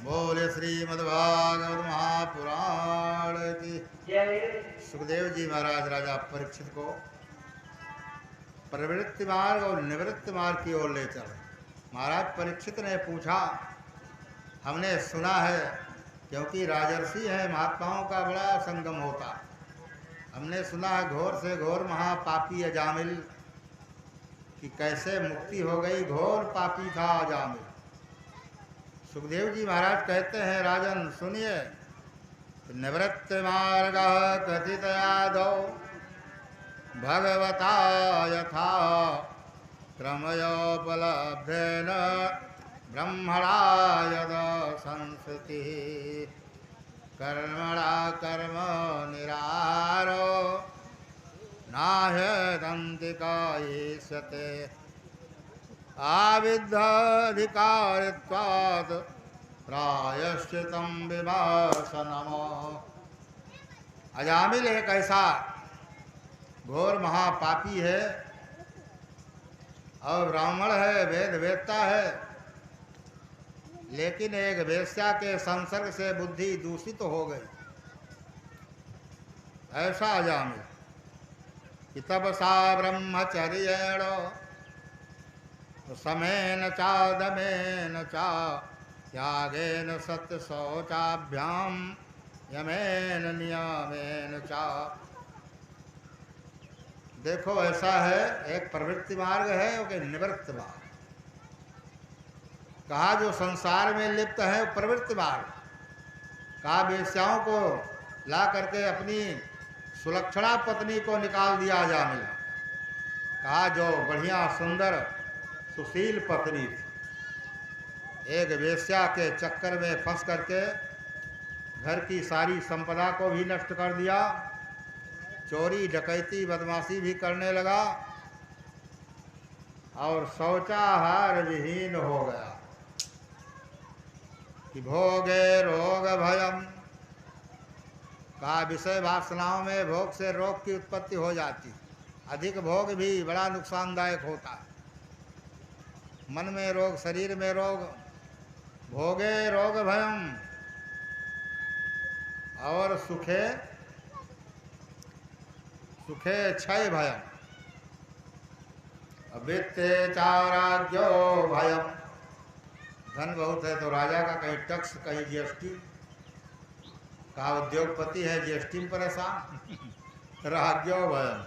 बोले श्रीमद्भागवत महापुराण की। सुखदेव जी महाराज राजा परीक्षित को प्रवृत्ति मार्ग और निवृत्ति मार्ग की ओर ले चले। महाराज परीक्षित ने पूछा, हमने सुना है क्योंकि राजर्षि है, महात्माओं का बड़ा संगम होता। हमने सुना है घोर से घोर महापापी अजामिल कि कैसे मुक्ति हो गई, घोर पापी था अजामिल। सुखदेव जी महाराज कहते हैं, राजन सुनिए, निवृत्ति मार्ग कथित यादव भगवता यथा क्रमयोपलब्धेन ब्रह्मणा यद संस्कृति कर्मणा कर्म निरारो नाह्यदन्ति कायिष्यते आविद्याधिकारित्वात् प्रायश्चितं विमर्शनम्। अजामिल एक ऐसा घोर महापापी है और ब्राह्मण है, वेद वेदता है, लेकिन एक वेश्या के संसर्ग से बुद्धि दूषित हो गई। ऐसा अजामिल कि तपसा ब्रह्मचर्येण समेन चा दमेन चा त्यागेन सत्य शौचाभ्याम यमेन नियमेन चा। देखो ऐसा है, एक प्रवृत्ति मार्ग है और एक निवृत्ति मार्ग। कहा जो संसार में लिप्त है वो प्रवृत्ति मार्ग। कहा वेश्याओं को ला करके अपनी सुलक्षणा पत्नी को निकाल दिया जा मिला। कहा जो बढ़िया सुंदर सुशील पत्नी थी, एक वेश्या के चक्कर में फंस करके घर की सारी संपदा को भी नष्ट कर दिया, चोरी डकैती बदमाशी भी करने लगा और शौचाहार विहीन हो गया। कि भोगे रोग भयम, का विषय वासनाओं में भोग से रोग की उत्पत्ति हो जाती। अधिक भोग भी बड़ा नुकसानदायक होता है। मन में रोग, शरीर में रोग। भोगे रोग भयम और सुखे सुखे क्षय भयम। वित्ते चाराज्यो भयम, धन बहुत है तो राजा का कहीं टैक्स, कहीं जीएसटी। का उद्योगपति है जीएसटी में परेशान। राज्यो भयम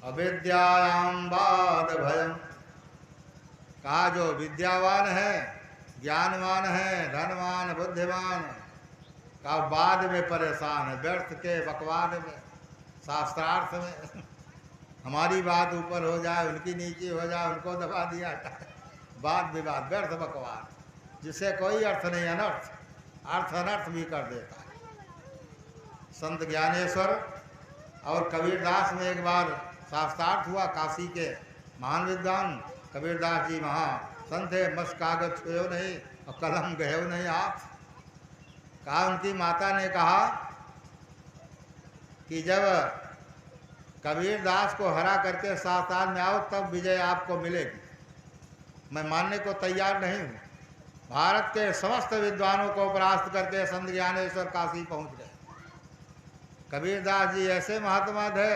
अविद्यायाम बाद भयम। कहा जो विद्यावान है, ज्ञानवान है, धनवान बुद्धिमान, का बाद में परेशान है, व्यर्थ के बकवाद में, शास्त्रार्थ में। हमारी बात ऊपर हो जाए, उनकी नीचे हो जाए, उनको दबा दिया जाए, वाद विवाद, व्यर्थ बकवाद, जिसे कोई अर्थ नहीं, अनर्थ, अर्थ अनर्थ भी कर देता है। संत ज्ञानेश्वर और कबीरदास में एक बार शास्त्रार्थ हुआ। काशी के महान विद्वान कबीरदास जी महा संत है, मस कागज छुयो नहीं और कलम गयो नहीं हाथ। कहा उनकी माता ने कहा कि जब कबीरदास को हरा करके शास्त्रार्थ में आओ तब विजय आपको मिलेगी। मैं मानने को तैयार नहीं हूँ। भारत के समस्त विद्वानों को परास्त करके संत ज्ञानेश्वर काशी पहुँच गए। कबीरदास जी ऐसे महात्मा थे,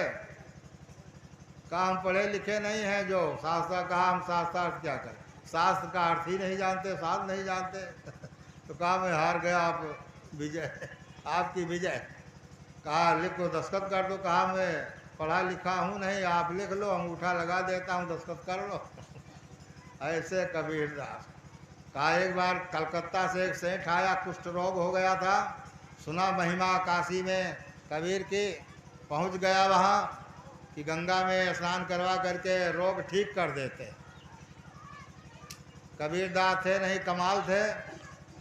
कहा हम पढ़े लिखे नहीं हैं, जो शास्त्र कहा हम शास्त्रार्थ क्या करें, शास्त्र का अर्थ ही नहीं जानते, साध नहीं जानते। तो कहा मैं हार गया, आप विजय, आपकी विजय। कहा लिखो, दस्तखत कर दो। कहा मैं पढ़ा लिखा हूँ नहीं, आप लिख लो, अंगूठा लगा देता हूँ, दस्तखत कर लो। ऐसे कबीरदास। कहा एक बार कलकत्ता से एक सेठ आया, कुष्ठ रोग हो गया था, सुना महिमा काशी में कबीर की, पहुँच गया वहाँ कि गंगा में स्नान करवा करके रोग ठीक कर देते। कबीरदास थे नहीं, कमाल थे,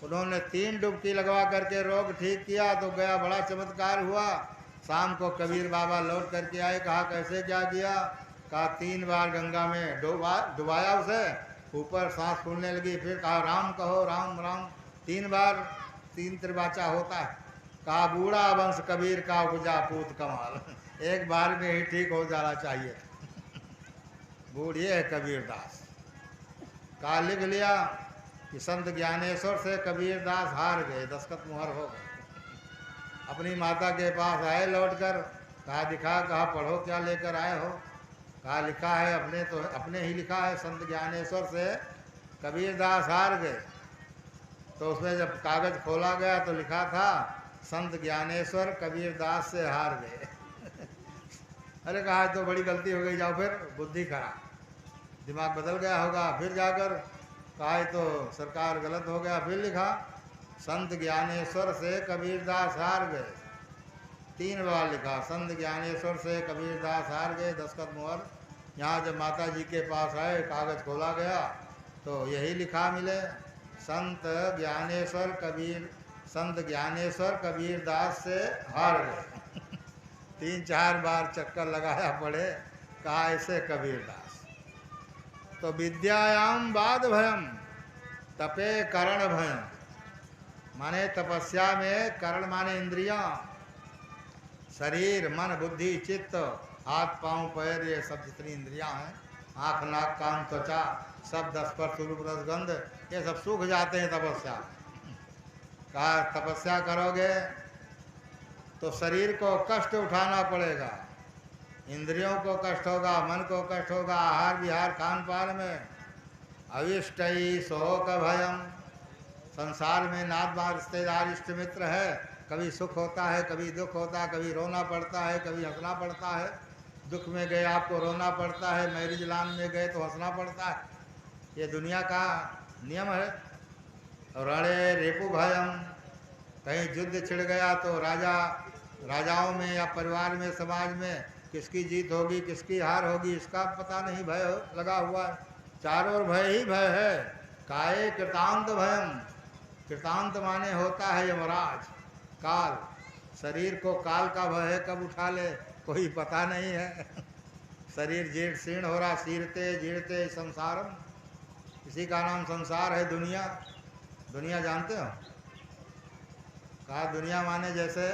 उन्होंने 3 डुबकी लगवा करके रोग ठीक किया तो गया, बड़ा चमत्कार हुआ। शाम को कबीर बाबा लौट करके आए। कहा कैसे क्या किया? कहा 3 बार गंगा में डुबाया उसे, ऊपर सांस फूलने लगी, फिर कहा राम कहो, राम राम 3 बार, 3 त्रिबाचा होता है। कहा बूढ़ा वंश कबीर का उपजा पूत कमाल, एक बार में ही ठीक हो जाना चाहिए। बूढ़िए है कबीरदास। कहा लिख लिया। कि संत ज्ञानेश्वर से कबीरदास हार गए, दस्तखत मुहर हो गए। अपनी माता के पास आए लौट कर, कहा दिखा, कहा पढ़ो क्या लेकर आए हो। कहा लिखा है, अपने ही लिखा है, संत ज्ञानेश्वर से कबीरदास हार गए। तो उसमें जब कागज खोला गया तो लिखा था संत ज्ञानेश्वर कबीरदास से हार गए। अरे कहा तो बड़ी गलती हो गई, जाओ फिर बुद्धि खराब, दिमाग बदल गया होगा। फिर जाकर कहा तो सरकार गलत हो गया, फिर लिखा संत ज्ञानेश्वर से कबीरदास हार गए। 3 बार लिखा संत ज्ञानेश्वर से कबीरदास हार गए, दस्तखत मुहर। यहाँ जब माता जी के पास आए, कागज खोला गया तो यही लिखा मिले संत ज्ञानेश्वर कबीरदास से हार गए। 3-4 बार चक्कर लगाया पड़े, कहा ऐसे कबीरदास। तो विद्यायाम बाद भयम तपे करण भयम, माने तपस्या में करण माने इंद्रियां, शरीर मन बुद्धि चित्त हाथ पांव पैर, ये सब जितनी इंद्रियां हैं, आँख नाक कान त्वचा सब 10 स्पर्श रूप रस गंध, ये सब सूख जाते हैं तपस्या। कहा तपस्या करोगे तो शरीर को कष्ट उठाना पड़ेगा, इंद्रियों को कष्ट होगा, मन को कष्ट होगा, आहार विहार खान पान में। अविष्टई शोक भयम, संसार में नात बार रिश्तेदार इष्ट मित्र है, कभी सुख होता है कभी दुख होता है, कभी रोना पड़ता है कभी हंसना पड़ता है। दुख में गए आपको रोना पड़ता है, मैरिज लान में गए तो हंसना पड़ता है, ये दुनिया का नियम है। रणेर रिपु भयम, कहीं युद्ध छिड़ गया तो राजाओं में या परिवार में समाज में किसकी जीत होगी किसकी हार होगी इसका पता नहीं, भय लगा हुआ है, चारों ओर भय ही भय है। काये कृतांत भयम, कृतांत माने होता है यमराज काल, शरीर को काल का भय है, कब उठा ले कोई पता नहीं है। शरीर जीर्ण शीर्ण हो रहा, शीरते जीरते संसारम, इसी का नाम संसार है। दुनिया जानते हो, कहा दुनिया माने जैसे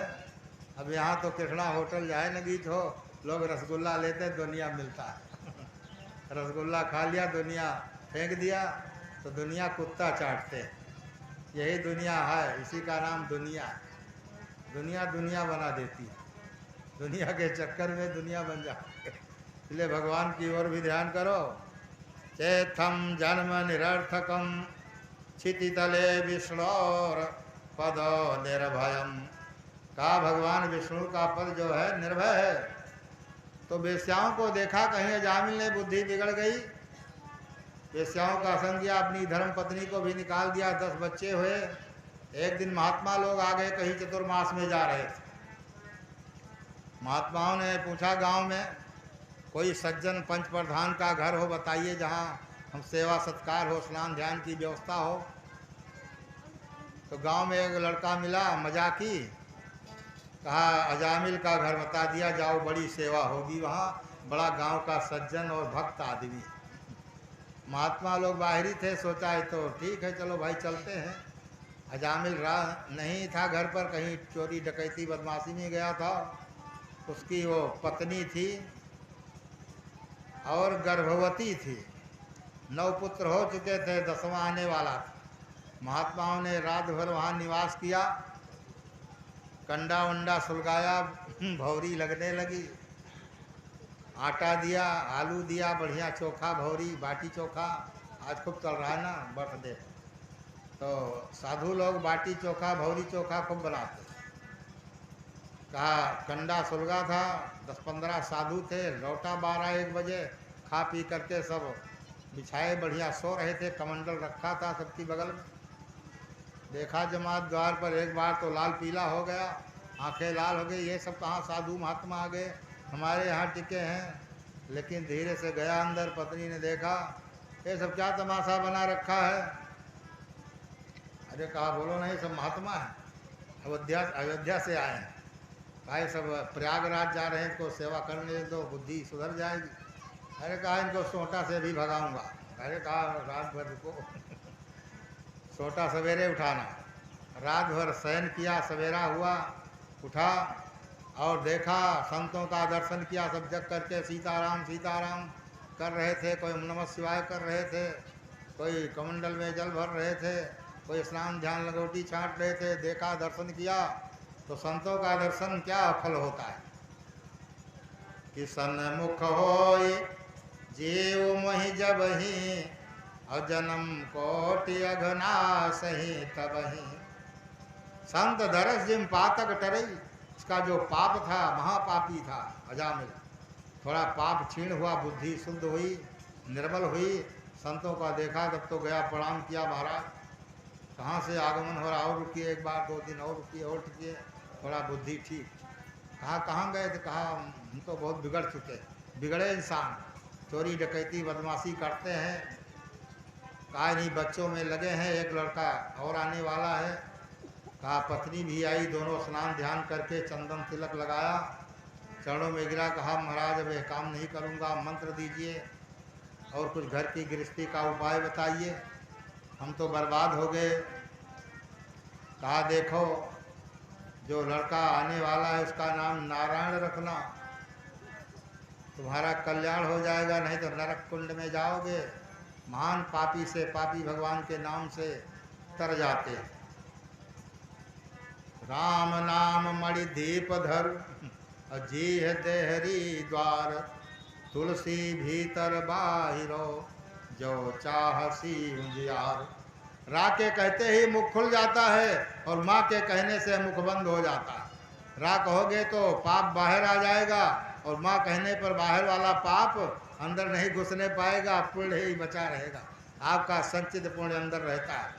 अब यहाँ तो कृष्णा होटल जाए न गीत हो, लोग रसगुल्ला लेते दुनिया मिलता है। रसगुल्ला खा लिया दुनिया फेंक दिया, तो दुनिया कुत्ता चाटते, यही दुनिया है, इसी का नाम दुनिया। दुनिया बना देती है, दुनिया के चक्कर में दुनिया बन जाती है। इसलिए भगवान की ओर भी ध्यान करो। चेथम जन्म निरर्थकम क्षितितले विष्णोर पद निर्भयम, कहा भगवान विष्णु का पद जो है निर्भय है। तो वेश्याओं को देखा, कहीं अजामिल ने बुद्धि बिगड़ गई, वेश्याओं का संग किया, अपनी धर्म पत्नी को भी निकाल दिया, 10 बच्चे हुए। एक दिन महात्मा लोग आ गए, कहीं चतुर्मास में जा रहे थे। महात्माओं ने पूछा गांव में कोई सज्जन पंच प्रधान का घर हो बताइए, जहां हम सेवा सत्कार हो, स्नान ध्यान की व्यवस्था हो। तो गांव में एक लड़का मिला मजाकी, कहा अजामिल का घर बता दिया, जाओ बड़ी सेवा होगी वहाँ, बड़ा गांव का सज्जन और भक्त आदमी। महात्मा लोग बाहरी थे, सोचा है तो ठीक है चलो भाई चलते हैं। अजामिल रहा नहीं था घर पर, कहीं चोरी डकैती बदमाशी में गया था। उसकी वो पत्नी थी और गर्भवती थी, 9 पुत्र हो चुके थे, 10वां आने वाला था। महात्माओं ने रात भर वहाँ निवास किया, कंडा वंडा सुलगाया, भौरी लगने लगी, आटा दिया, आलू दिया, बढ़िया चोखा भौरी बाटी चोखा, आज खूब चल रहा है ना बर्थडे, तो साधु लोग बाटी चोखा भौरी चोखा खूब बनाते। कहा कंडा सुलगा था, 10-15 साधु थे, लौटा 12-1 बजे, खा पी करके सब बिछाए बढ़िया सो रहे थे, कमंडल रखा था सबकी बगल में। देखा जमात द्वार पर एक बार तो लाल पीला हो गया, आंखें लाल हो गई, ये सब कहाँ साधु महात्मा आ गए, हमारे यहाँ टिके हैं। लेकिन धीरे से गया अंदर, पत्नी ने देखा ये सब क्या तमाशा बना रखा है। अरे कहा बोलो नहीं, सब महात्मा है, अयोध्या से आए हैं, भाई सब प्रयागराज जा रहे हैं, इनको सेवा करने दो, बुद्धि सुधर जाएगी। अरे कहा इनको सोटा से भी भगाऊंगा। अरे कहा रात भर रुको, सोटा सवेरे उठाना, रात भर शयन किया, सवेरा हुआ, उठा और देखा, संतों का दर्शन किया, सब जग करके सीताराम सीताराम कर रहे थे, कोई नमः शिवाय कर रहे थे। कोई कमंडल में जल भर रहे थे, कोई स्नान ध्यान लंगोटी छांट रहे थे, देखा दर्शन किया। तो संतों का दर्शन क्या फल होता है कि सन्मुख होय जीव मोहि जबहि, और जन्म कोटि अघनासहि तबहि। संत धरस जिम पातक टरई, इसका जो पाप था महापापी था अजामिल, थोड़ा पाप क्षीण हुआ, बुद्धि शुद्ध हुई, निर्मल हुई। संतों का देखा तब तो गया, प्रणाम किया, महाराज कहाँ से आगमन हो रहा, और रुकिए एक बार 2 दिन और रुकिए, और रुकिए, थोड़ा बुद्धि ठीक। कहा कहाँ गए थे? कहा हम तो बहुत बिगड़ चुके, बिगड़े इंसान, चोरी डकैती बदमाशी करते हैं। कहा नहीं, बच्चों में लगे हैं, एक लड़का और आने वाला है। कहा पत्नी भी आई, दोनों स्नान ध्यान करके चंदन तिलक लगाया, चरणों में गिरा। कहा महाराज अब यह काम नहीं करूँगा, मंत्र दीजिए और कुछ घर की गृहस्थी का उपाय बताइए, हम तो बर्बाद हो गए। कहा देखो जो लड़का आने वाला है उसका नाम नारायण रखना, तुम्हारा कल्याण हो जाएगा, नहीं तो नरक कुंड में जाओगे। महान पापी से पापी भगवान के नाम से तर जाते हैं। राम नाम मणि दीप धर, अजीह देहरी द्वार, तुलसी भीतर बाहिरो, जो चाहसी उजियार। रा के कहते ही मुख खुल जाता है और माँ के कहने से मुख बंद हो जाता है। रा कहोगे तो पाप बाहर आ जाएगा, और माँ कहने पर बाहर वाला पाप अंदर नहीं घुसने पाएगा, पुण्य ही बचा रहेगा, आपका संचित पुण्य अंदर रहता है।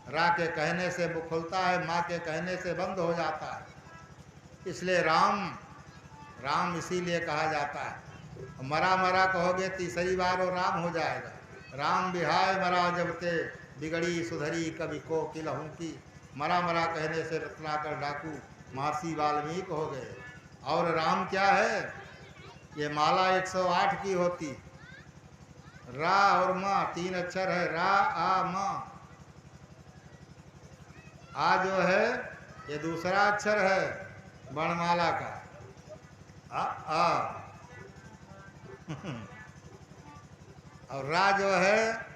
रा के कहने से मुख खुलता है, माँ के कहने से बंद हो जाता है। इसलिए राम राम इसीलिए कहा जाता है। मरा मरा कहोगे तीसरी बार और राम हो जाएगा। राम बिहाय मरा जब ते, बिगड़ी सुधरी कभी को किलहूँ की। मरा मरा कहने से रत्नाकर डाकू महर्षि वाल्मीकि हो गए। और राम क्या है? ये माला 108 की होती। रा और माँ 3 अक्षर है, रा आ माँ। आ जो है ये दूसरा अक्षर है वर्णमाला का, आ और रा जो है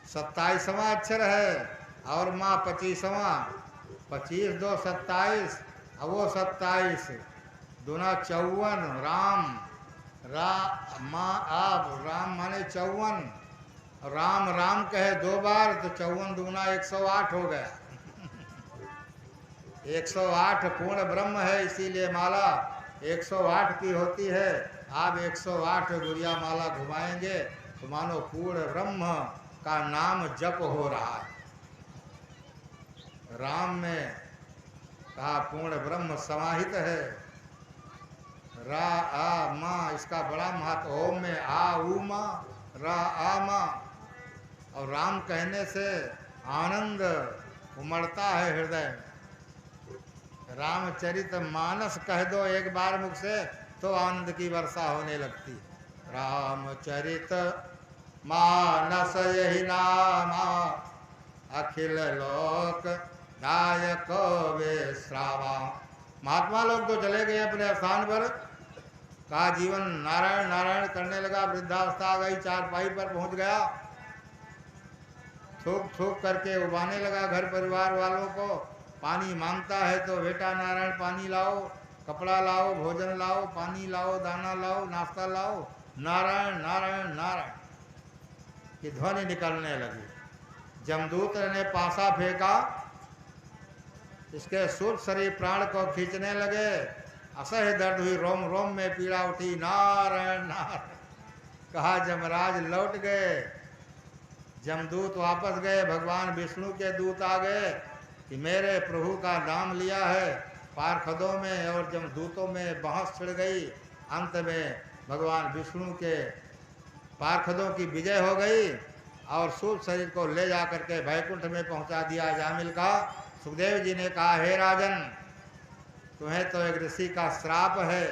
27वां अक्षर है, और माँ 25वां। 25 2 27, और वो 27 दूना 54। राम रा माँ आप, राम माने 54। राम राम कहे 2 बार तो 54 दूना 108 हो गया। 108 पूर्ण ब्रह्म है, इसीलिए माला 108 की होती है। आप 108 गुड़िया माला घुमाएंगे तो मानो पूर्ण ब्रह्म का नाम जप हो रहा है। राम में कहा पूर्ण ब्रह्म समाहित है। रा आ माँ, इसका बड़ा महत्व। ओम में आ ऊ माँ, रा आ माँ। और राम कहने से आनंद उमड़ता है हृदय में। रामचरित मानस कह दो एक बार मुख से तो आनंद की वर्षा होने लगती। रामचरित मानस यही नामा, अखिल लोक दायक वे श्रावा। महात्मा लोग तो चले गए अपने स्थान पर, कहा जीवन नारायण नारायण करने लगा, वृद्धावस्था आ गई, चारपाई पर पहुंच गया, थूक थूक करके उबाने लगा घर परिवार वालों को। पानी मांगता है तो बेटा नारायण पानी लाओ, कपड़ा लाओ, भोजन लाओ, पानी लाओ, दाना लाओ, नाश्ता लाओ, नारायण नारायण नारायण की ध्वनि निकलने लगी। जमदूत ने पासा फेंका, इसके सूर्य शरीर प्राण को खींचने लगे। असह्य दर्द हुई, रोम रोम में पीड़ा उठी। नारायण नारायण कहा, जमराज लौट गए। जमदूत वापस गए, भगवान विष्णु के दूत आ गए कि मेरे प्रभु का नाम लिया है। पार्षदों में और जमदूतों में बहस छिड़ गई। अंत में भगवान विष्णु के पार्षदों की विजय हो गई और सूर्य शरीर को ले जा करके वैकुंठ में पहुंचा दिया। जामिल का सुखदेव जी ने कहा, हे राजन, तुम्हें तो एक ऋषि का श्राप है,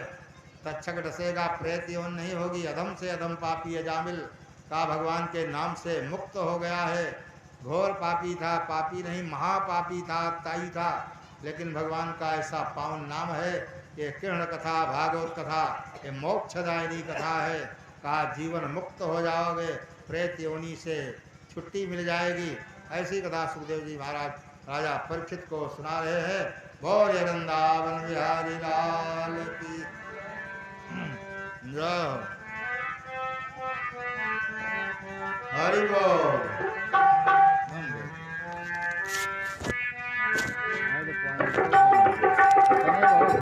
तक्षक डसेगा, प्रेत यौन नहीं होगी, अधम से अधम पापी है। जामिल का भगवान के नाम से मुक्त हो गया है। घोर पापी था, पापी नहीं महापापी था, ताई था, लेकिन भगवान का ऐसा पावन नाम है। ये कृष्ण कथा, भागवत कथा, ये मोक्षदायिनी कथा है। कहा जीवन मुक्त हो जाओगे, प्रेत योनि से छुट्टी मिल जाएगी। ऐसी कथा सुखदेव जी महाराज राजा परीक्षित को सुना रहे हैं। बोल वृंदावन बिहारी लाल की जय। हरि बोल।